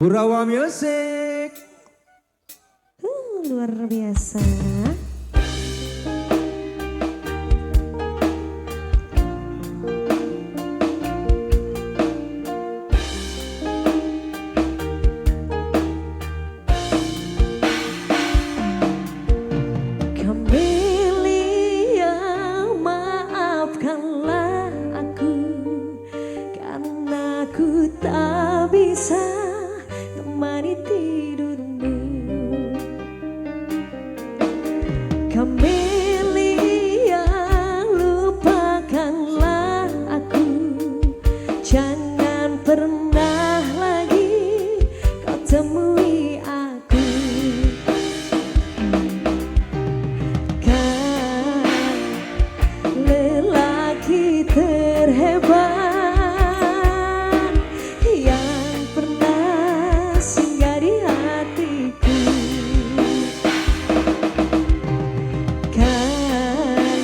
Burawa Music. Luar biasa. Camelia, maafkanlah aku karena aku tak bisa temani tidurmu. Camelia, lupakanlah aku, jangan pernah lagi kau temui aku. Kan lelaki terhebat yang pernah singgah di hatiku. Kan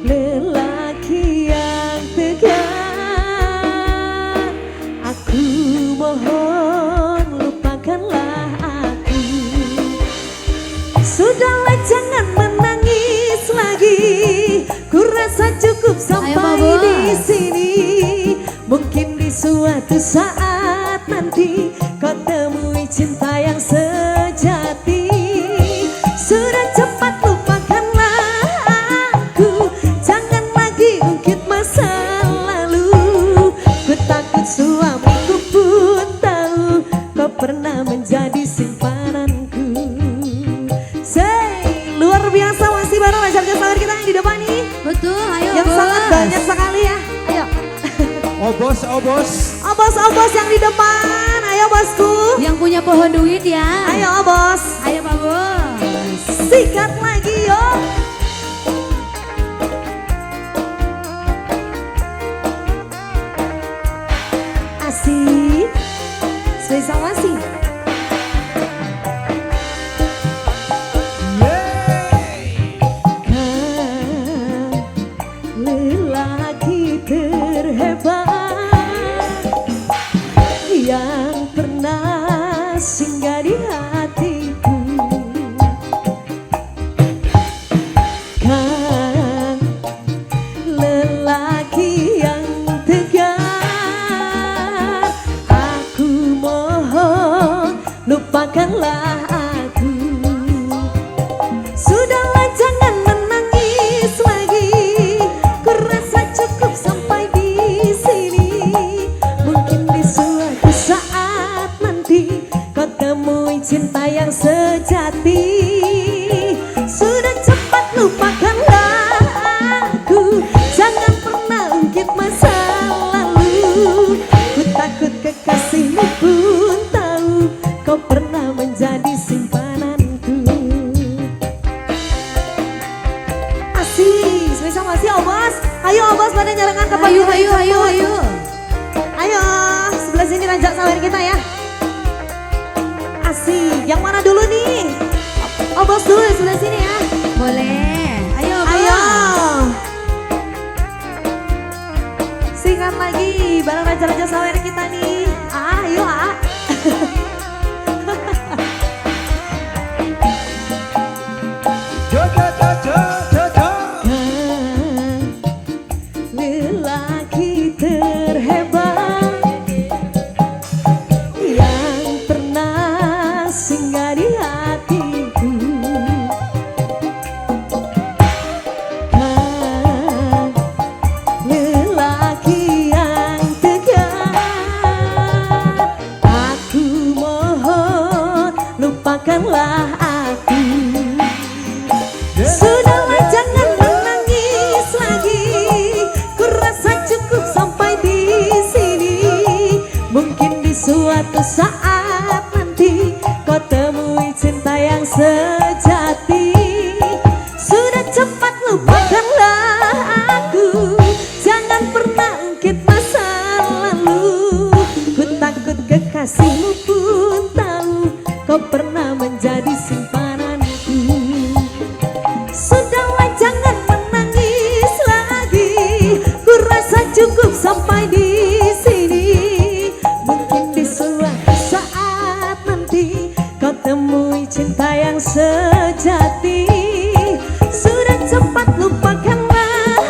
lelaki yang tegar, aku mohon lupakanlah aku. Sudahlah, jangan menangis lagi, ku rasa cukup sampai di sini. Mungkin di suatu saat nanti kau temui cinta yang sejati. Sudah cepat lupakanlah aku, jangan lagi ungkit masa lalu. Ku takut suamiku pun tahu kau pernah menjadi simpananku. Say, luar biasa, masih bareng raja-raja sawer kita yang di depan nih. Betul, ayo Yang bos. sangat banyak sekali ya. Ayo. Obos. Obos-obos yang di depan, ayo bosku. Yang punya pohon duit ya. Ayo bos. Ayo Pak Bos. Sikat lagi yuk. Asik. Spesial masih. Kan lelaki terhebat yang pernah singgah di hatiku. Kan lelaki yang tegar, aku mohon lupakanlah aku. Sudahlah, jangan menangis lagi, ku rasa cukup sampai di sini. Mungkin di suatu saat nanti kau temui cinta yang sejati. Sudah cepat lupakanlah aku, jangan pernah ungkit masa lalu. Ku takut kekasihmu pun tahu kau pernah menjadi simpananku. Asik, spesial masih obos. Ayo obos pada nyarangan ke Ayo, ayo, ayo, ayo. Ayo, sebelah sini raja sawer kita ya. Asik, yang mana dulu nih? Obos dulu ya, sebelah sini ya. Boleh. Ayo Bos. Ayo. Singkat lagi bareng raja-raja sawer kita nih. Ayo ah. Kan lelaki terhebat yang pernah singgah di hatiku. Kan lelaki yang tegar, aku mohon lupakanlah aku. Sudahlah, jangan menangis lagi, ku rasa cukup sampai di sini. Mungkin di suatu saat nanti kau temui cinta yang sejati. Sudah cepat lupakanlah aku, jangan pernah ungkit masa lalu. Ku takut kekasihmu pun tahu kau pernah menjadi simpananku. Sudahlah, jangan menangis lagi, ku rasa cukup sampai di sini. Mungkin di suatu saat sejati. Sudah cepat lupakanlah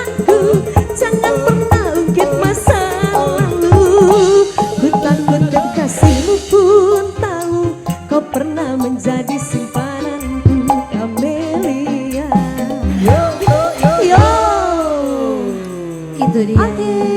aku, jangan pernah ungkit masa lalu. Ku takut kekasihmu pun tahu kau pernah menjadi simpananku, Camelia. Yo. Itu dia. Oke.